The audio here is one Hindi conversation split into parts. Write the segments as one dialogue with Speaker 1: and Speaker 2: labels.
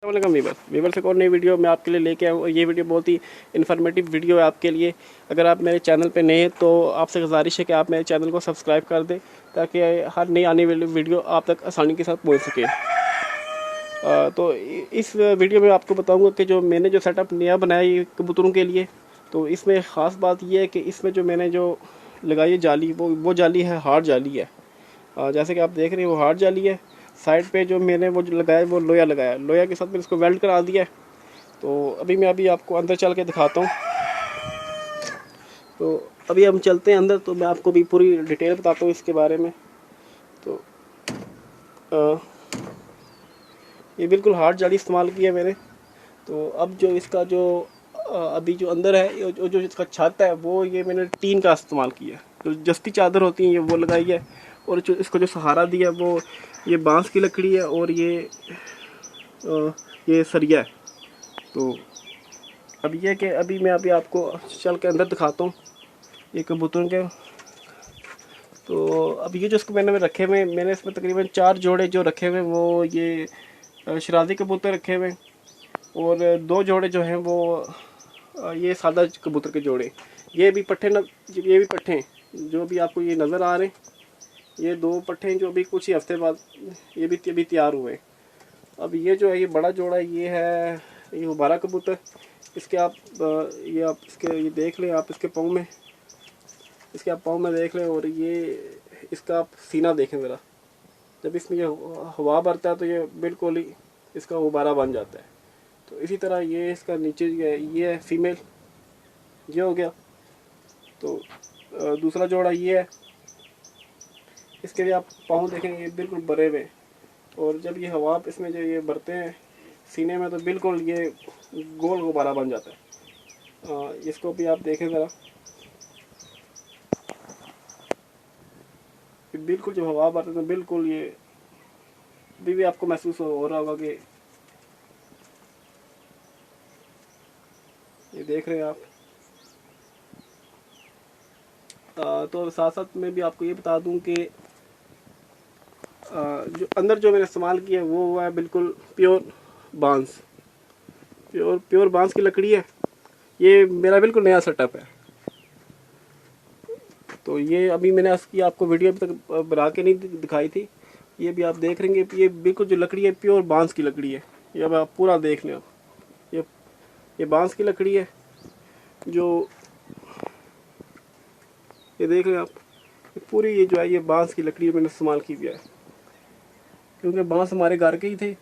Speaker 1: वालेकुम वीवर से और नई वीडियो मैं आपके लिए लेके आया हूँ। ये वीडियो बहुत ही इन्फॉर्मेटिव वीडियो है आपके लिए। अगर आप मेरे चैनल पे नए हैं तो आपसे गुजारिश है कि आप मेरे चैनल को सब्सक्राइब कर दें ताकि हर नई आने वाली वीडियो आप तक आसानी के साथ पहुँच सके। तो इस वीडियो में आपको बताऊँगा कि जो मैंने जो सेटअप नया बनाया ये कबूतरों के लिए, तो इसमें ख़ास बात यह है कि इसमें जो मैंने जो लगाई है जाली, वो जाली है हार्ड जाली है। जैसे कि आप देख रहे हैं वो हार्ड जाली है। साइड पे जो मैंने वो जो लगाया वो लोया लगाया, लोया के साथ मैंने इसको वेल्ड करा दिया है। तो अभी आपको अंदर चल के दिखाता हूँ। तो अभी हम चलते हैं अंदर, तो मैं आपको भी पूरी डिटेल बताता हूँ इसके बारे में। तो ये बिल्कुल हार्ड जाली इस्तेमाल की है मैंने। तो अब जो इसका जो अभी जो अंदर है जो इसका छत है वो ये मैंने टीन का इस्तेमाल किया है। तो जस्ती चादर होती है ये वो लगाई है, और जो इसको जो सहारा दिया वो ये बांस की लकड़ी है और ये सरिया है। तो अब ये कि अभी मैं आपको चल के अंदर दिखाता हूँ ये कबूतरों के। तो अब ये जो इसको मैंने रखे हुए, मैंने इसमें तकरीबन 4 जोड़े जो रखे हुए वो ये शराजी कबूतर रखे हुए, और 2 जोड़े जो हैं वो ये सादा कबूतर के जोड़े। ये भी पट्ठे ये भी पट्ठे हैं जो भी आपको ये नज़र आ रहे हैं। ये 2 पट्ठे जो भी कुछ ही हफ्ते बाद ये भी अभी तैयार हुए। अब ये जो है ये बड़ा जोड़ा ये है ये मुबारा कबूतर। इसके आप ये देख लें, आप इसके पाँव में, इसके आप पाँव में देख लें, और ये इसका आप सीना देखें ज़रा। जब इसमें ये हवा भरता है तो ये बिल्कुल ही इसका गुब्बारा बन जाता है। तो इसी तरह ये इसका नीचे ये है फीमेल, ये हो गया। तो दूसरा जोड़ा ये है, इसके भी आप पाँव देखें ये बिल्कुल भरे हुए, और जब ये हवा इसमें जो ये भरते हैं सीने में तो बिल्कुल ये गोल गुब्बारा बन जाता है। इसको भी आप देखें ज़रा, बिल्कुल जब हवा भरते तो बिल्कुल ये अभी भी आपको महसूस हो रहा होगा कि ये देख रहे हैं आप। तो साथ साथ मैं भी आपको ये बता दूं कि जो अंदर जो मैंने इस्तेमाल किया है वो हुआ है बिल्कुल प्योर बांस की लकड़ी है। ये मेरा बिल्कुल नया सेटअप है। तो ये अभी मैंने इसकी आपको वीडियो अभी तक बना के नहीं दिखाई थी। ये भी आप देख रहे हैं, ये बिल्कुल जो लकड़ी है प्योर बांस की लकड़ी है। ये अब आप पूरा देख लें। ये बांस की लकड़ी है जो ये देख रहे हैं आप। पूरी ये जो है ये बांस की लकड़ी मैंने इस्तेमाल की हुई है, क्योंकि बांस हमारे घर के ही थे।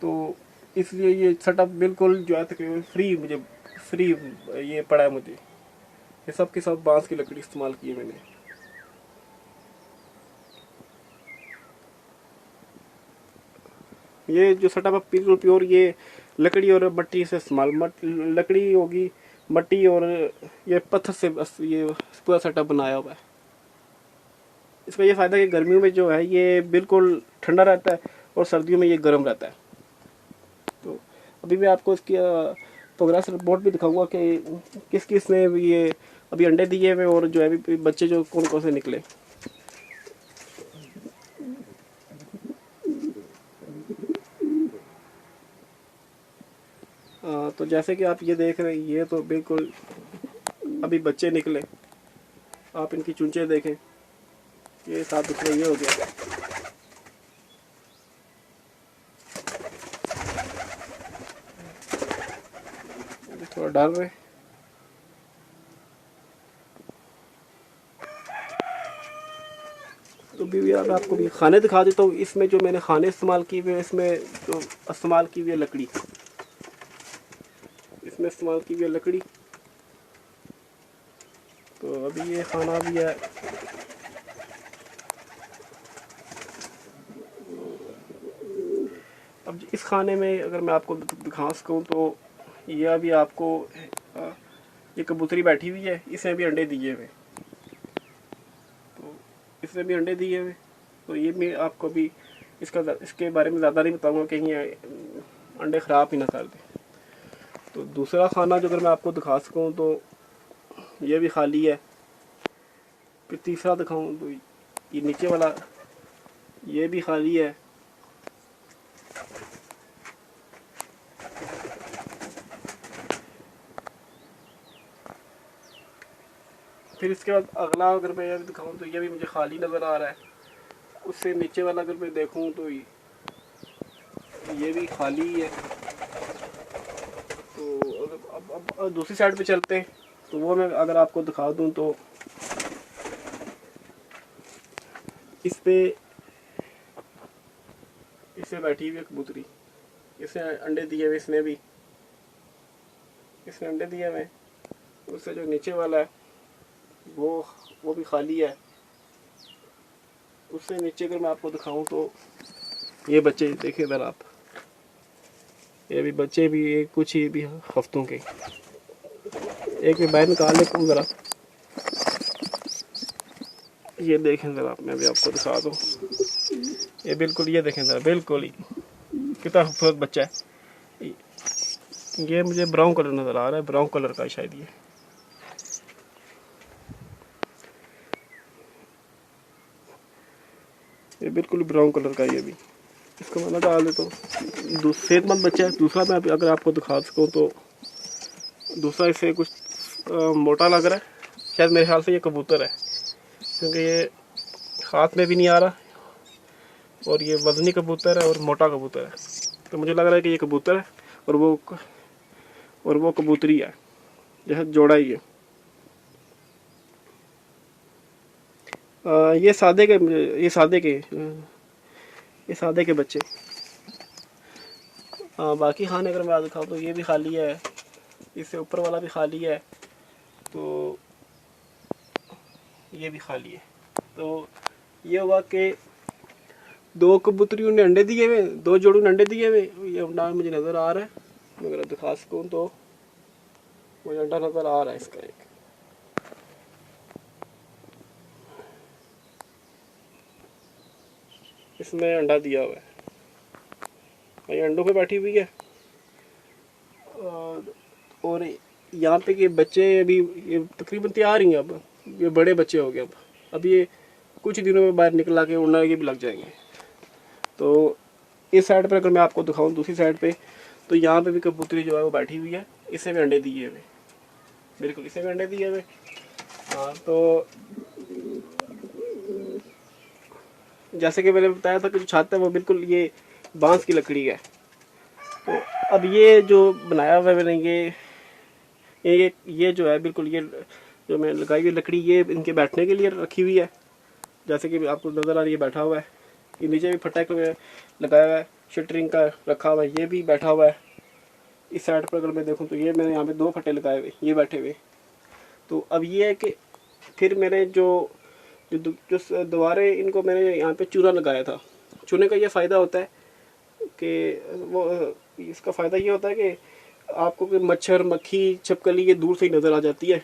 Speaker 1: तो इसलिए ये सेटअप बिल्कुल जो है तकरीबन फ्री ये पड़ा है मुझे। ये सब के सब बांस की लकड़ी इस्तेमाल की है मैंने। ये जो सेटअप है बिल्कुल प्योर ये लकड़ी और मिट्टी से इस्तेमाल, लकड़ी होगी, मिट्टी और ये पत्थर से बस ये पूरा सेटअप बनाया हुआ है। इसका ये फ़ायदा है कि गर्मियों में जो है ये बिल्कुल ठंडा रहता है और सर्दियों में ये गर्म रहता है। तो अभी मैं आपको इसकी प्रोग्रेस रिपोर्ट भी दिखाऊंगा कि किस किस ने ये अभी अंडे दिए हुए और जो है अभी बच्चे जो कौन कौन से निकले। तो जैसे कि आप ये देख रहे हैं ये तो बिल्कुल अभी बच्चे निकले। आप इनकी चुंचे देखें, ये साफ दिख रहा, ये हो गया। थोड़ा डर रहे। तो भी अब आपको भी खाने दिखा देता हूँ। इसमें जो मैंने खाने इस्तेमाल किए हुए, इसमें जो इस्तेमाल की हुई है लकड़ी, इसमें इस्तेमाल की हुई है लकड़ी। तो अभी ये खाना भी है। अब इस खाने में अगर मैं आपको दिखा सकूँ तो ये अभी आपको ये कबूतरी बैठी हुई है, इसने भी अंडे दिए हुए, तो इसने भी अंडे दिए हुए। तो ये मैं आपको भी इसके बारे में ज़्यादा नहीं बताऊँगा, कहीं अंडे ख़राब ही ना कर दें। तो दूसरा खाना जो अगर मैं आपको दिखा सकूँ तो ये भी खाली है। फिर तीसरा दिखाऊँ तो ये नीचे वाला ये भी खाली है। फिर इसके बाद अगला अगर मैं अभी दिखाऊँ तो ये भी मुझे खाली नज़र आ रहा है। उससे नीचे वाला अगर मैं देखूँ तो ये भी खाली ही है। तो अब दूसरी साइड पे चलते हैं, तो वो मैं अगर आपको दिखा दूँ तो इस पे इससे बैठी हुई है कबूतरी। इसने अंडे दिए हुए, इसने अंडे दिए हुए। उससे जो नीचे वाला है वो भी खाली है। उससे नीचे अगर मैं आपको दिखाऊं तो ये बच्चे देखें इधर आप, ये भी बच्चे भी एक कुछ ही भी हफ्तों के। एक मैं बाहर निकाल लेता हूँ ज़रा, ये देखें ज़रा, मैं भी आपको दिखा दूँ। ये बिल्कुल, ये देखें ज़रा, बिल्कुल ही कितना खूबसूरत बच्चा है। ये मुझे ब्राउन कलर नज़र आ रहा है, ब्राउन कलर का शायद ये बिल्कुल ब्राउन कलर का। ये भी इसको मैं डाल देता हूँ। सेहतमंद बच्चा है। दूसरा मैं अगर आपको दिखा सकूँ तो दूसरा इससे कुछ मोटा लग रहा है, शायद मेरे ख्याल से ये कबूतर है, क्योंकि ये हाथ में भी नहीं आ रहा और ये वजनी कबूतर है और मोटा कबूतर है। तो मुझे लग रहा है कि ये कबूतर है और वो कबूतरी है, जैसे जोड़ा ही है। ये सादे के बच्चे। बाकी खाने अगर मैं दिखाऊँ तो ये भी खाली है, इससे ऊपर वाला भी खाली है, तो ये भी खाली है। तो ये हुआ कि दो कबूतरियों ने अंडे दिए हुए, दो जोड़ों ने अंडे दिए हुए। ये अंडा मुझे नज़र आ रहा है, मैं अगर दिखा सकूँ तो मुझे अंडा नज़र आ रहा है इसका एक। इसमें अंडा दिया हुआ है, ये अंडों पे बैठी हुई है। और यहाँ पे के बच्चे अभी ये तकरीबन तैयार ही हैं। अब ये बड़े बच्चे हो गए। अब ये कुछ दिनों में बाहर निकला के उड़ना के भी लग जाएंगे। तो इस साइड पर अगर मैं आपको दिखाऊं, दूसरी साइड पे, तो यहाँ पे भी कबूतरी जो है वो बैठी हुई है। इससे भी अंडे दिए हुए, बिल्कुल इससे भी अंडे दिए हुए। हाँ, तो जैसे कि मैंने बताया था कि जो छत है वो बिल्कुल ये बांस की लकड़ी है। तो अब ये जो बनाया हुआ है मैंने, ये जो है बिल्कुल, ये जो मैं लगाई हुई लकड़ी, ये इनके बैठने के लिए रखी हुई है। जैसे कि आपको नज़र आ रही है, बैठा हुआ है। ये नीचे भी फटक लगाया हुआ है, शटरिंग का रखा हुआ है, ये भी बैठा हुआ है। इस साइड पर अगर मैं देखूं तो ये मैंने यहाँ पे 2 फटे लगाए हुए, ये बैठे हुए। तो अब ये है कि फिर मैंने जो दोबारे इनको मैंने यहाँ पे चूना लगाया था। चूने का ये फ़ायदा होता है कि इसका फ़ायदा ये होता है कि आपको कोई मच्छर, मक्खी, छिपकली ये दूर से ही नज़र आ जाती है,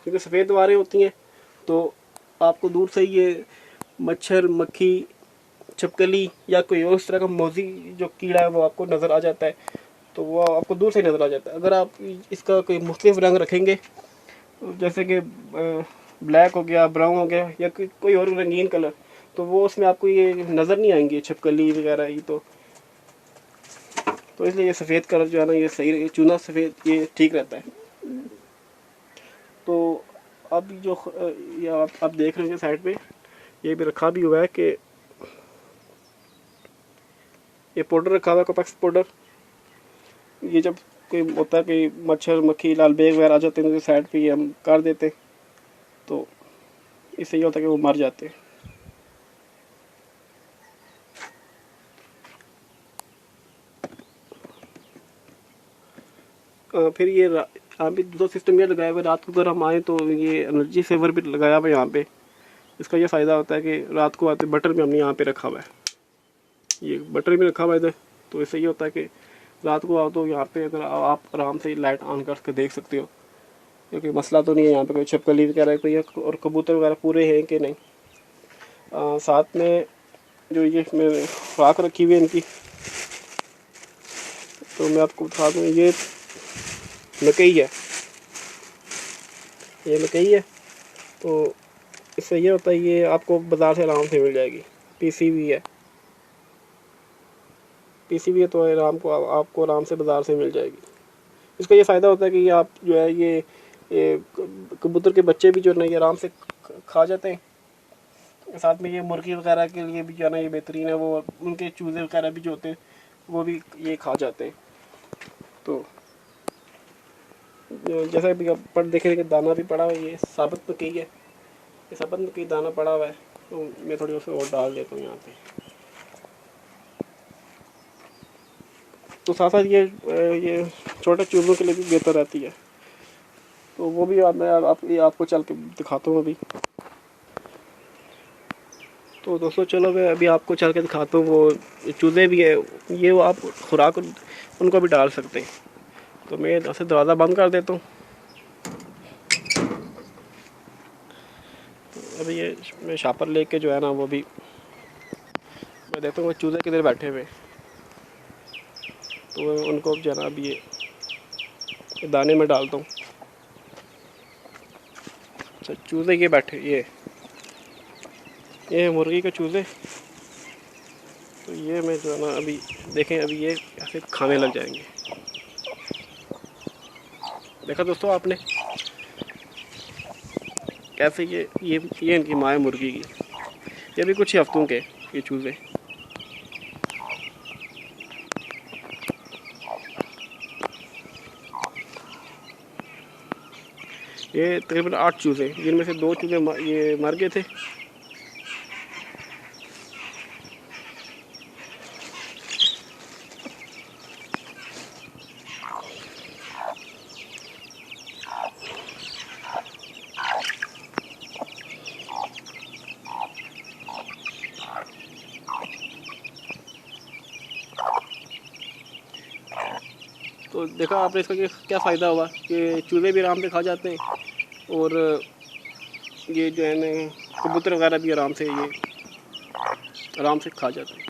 Speaker 1: क्योंकि सफ़ेद दीवारें होती हैं। तो आपको दूर से ये मच्छर, मक्खी, छिपकली या कोई और इस तरह का मौजी जो कीड़ा है वो आपको नज़र आ जाता है। तो वो आपको दूर से नज़र आ जाता है। अगर आप इसका कोई मुख्तलिफ रंग रखेंगे, जैसे कि ब्लैक हो गया, ब्राउन हो गया, या कोई और रंगीन कलर, तो वो उसमें आपको ये नज़र नहीं आएंगे छिपकली वगैरह। ये तो इसलिए ये सफ़ेद कलर जो है ना, ये सही, चूना सफ़ेद, ये ठीक रहता है। तो अब जो ये आप देख रहे हैं साइड पे, ये भी रखा भी हुआ है कि ये पाउडर रखा हुआ है, कॉम्पैक्स पाउडर। ये जब कोई होता है कि मच्छर, मक्खी, लाल बेग वगैरह आ जाते हैं तो साइड पे ये हम कर देते हैं, तो इससे ये होता है कि वो मर जाते हैं। फिर ये यहाँ पे दूसरा सिस्टम ये लगाया हुआ है, रात को अगर हम आए तो ये एनर्जी सेवर भी लगाया हुआ है यहाँ पे। इसका ये फ़ायदा होता है कि रात को आते बटर भी हमने यहाँ पे रखा हुआ है, ये बटर भी रखा हुआ है इधर। तो इससे ये होता है कि रात को आओ तो यहाँ पे अगर आप आराम से लाइट ऑन करके देख सकते हो, क्योंकि मसला तो नहीं है यहाँ पे कोई छिपकली वगैरह कोई और कबूतर वगैरह पूरे हैं कि नहीं। साथ में जो ये मैंने फ्राक रखी हुई है इनकी, तो मैं आपको बता दूँ, ये मकई है, ये मकई है। तो इससे ये होता है, ये आपको बाज़ार से आराम से मिल जाएगी। पीसीबी है, पीसीबी है, तो आपको आराम से बाज़ार से मिल जाएगी। इसका ये फ़ायदा होता है कि आप जो है ये ये कबूतर के बच्चे भी जो है ना ये आराम से खा जाते हैं। साथ में ये मुर्गी वगैरह के लिए भी जो है ना ये बेहतरीन है, वो उनके चूज़े वगैरह भी जो होते हैं वो भी ये खा जाते हैं। तो जैसा भी आप पर देखें कि दाना भी पड़ा हुआ है, ये साबुत मकई है, ये साबुत मकई दाना पड़ा हुआ है, तो मैं थोड़ी उसे और डाल देता हूँ यहाँ पे। तो साथ साथ ये छोटे चूज़ों के लिए भी बेहतर रहती है, तो वो भी मैं आपको चल के दिखाता हूँ अभी। तो दोस्तों चलो मैं अभी आपको चल के दिखाता हूँ। वो चूज़े भी है, ये वो आप खुराक उनको भी डाल सकते हैं। तो मैं ऐसे दरवाज़ा बंद कर देता हूँ। तो अभी ये मैं शापर लेके जो है ना वो भी मैं देखता हूँ वो चूज़े किधर बैठे हुए, तो उनको जो है ना अभी ये दाने में डालता हूँ। अच्छा चूज़े ये बैठे, ये मुर्गी के चूज़े, तो ये मैं जो है ना अभी देखें अभी ये ऐसे खाने लग जाएंगे। देखा दोस्तों आपने कैसे ये इनकी माँ है मुर्गी की। ये भी कुछ ही हफ्तों के ये चूज़े। ये तकरीबन 8 चूज़े, जिनमें से 2 चूज़े ये मर गए थे। तो देखा आपने इसका क्या फ़ायदा हुआ कि चूज़े भी आराम से खा जाते हैं और ये जो है ना कबूतर वगैरह भी आराम से खा जाते हैं।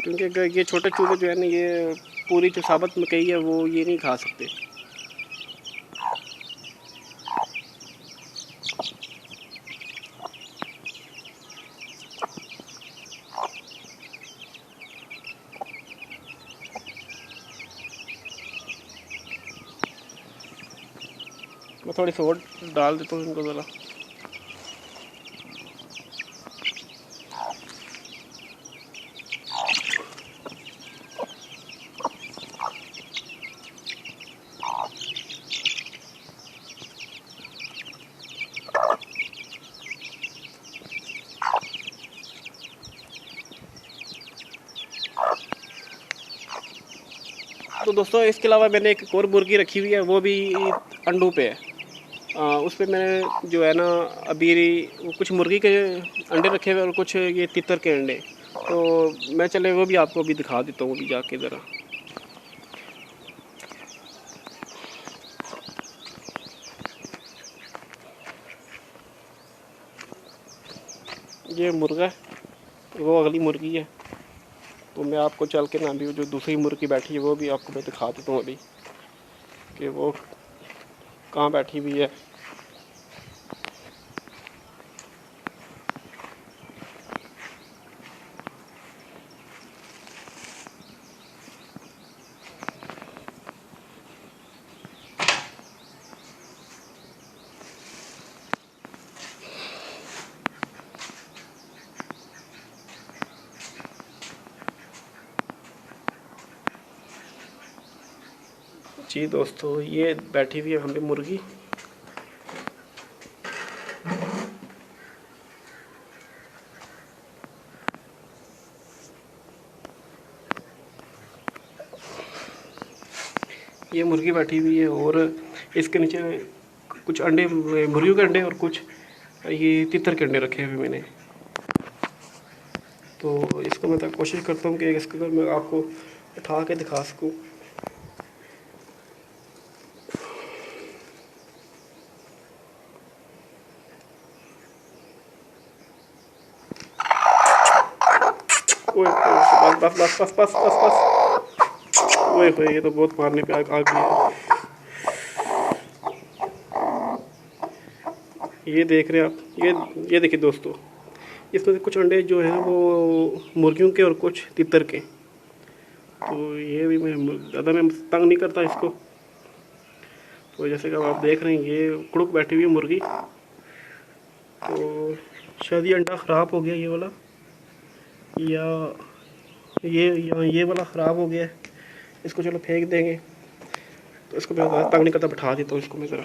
Speaker 1: क्योंकि ये छोटे चूज़े जो है ना ये पूरी जो साबुत मकई है वो ये नहीं खा सकते। मैं थोड़ी सी और डाल देता हूँ इनको ज़रा। तो दोस्तों इसके अलावा मैंने एक और मुर्गी रखी हुई है, वो भी अंडों पे है। उस पर मैंने जो है ना अभी कुछ मुर्गी के अंडे रखे हुए और कुछ ये तितर के अंडे। तो मैं चले वो भी आपको अभी दिखा देता हूँ अभी जाके ज़रा। ये मुर्गा है, वो अगली मुर्गी है। तो मैं आपको चल के ना अभी जो दूसरी मुर्गी बैठी है वो भी आपको मैं दिखा देता हूँ अभी कि वो कहाँ बैठी हुई है। जी दोस्तों ये बैठी हुई है हमें मुर्गी। ये मुर्गी बैठी हुई है और इसके नीचे कुछ अंडे, मुर्गियों के अंडे और कुछ ये तितर के अंडे रखे हुए मैंने। तो इसको मैं तो कोशिश करता हूँ कि इसको मैं आपको उठा के दिखा सकूँ। बस बस बस बस बस बस बस। ओए ये तो बहुत मारने पे आ गई है। ये देख रहे हैं आप, ये देखिए दोस्तों, इसमें से कुछ अंडे जो हैं वो मुर्गियों के और कुछ तितर के। तो ये भी मैं ज़्यादा मैं तंग नहीं करता इसको। तो जैसे कि अब आप देख रहे हैं ये कुड़ुक बैठी हुई है मुर्गी। तो शायद ये अंडा ख़राब हो गया ये वाला, या ये वाला ख़राब हो गया है। इसको चलो फेंक देंगे। तो इसको मैं ज़्यादा तंग नहीं करता, बैठा देता हूँ इसको मैं ज़रा।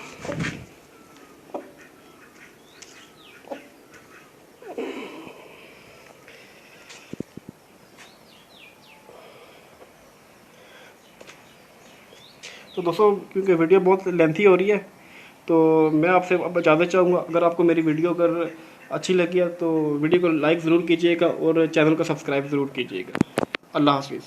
Speaker 1: तो दोस्तों क्योंकि वीडियो बहुत लेंथी हो रही है, तो मैं आपसे अब इजाज़त चाहूँगा। अगर आपको मेरी वीडियो अगर अच्छी लगी है तो वीडियो को लाइक ज़रूर कीजिएगा और चैनल को सब्सक्राइब ज़रूर कीजिएगा। अल्लाह हाफिज़।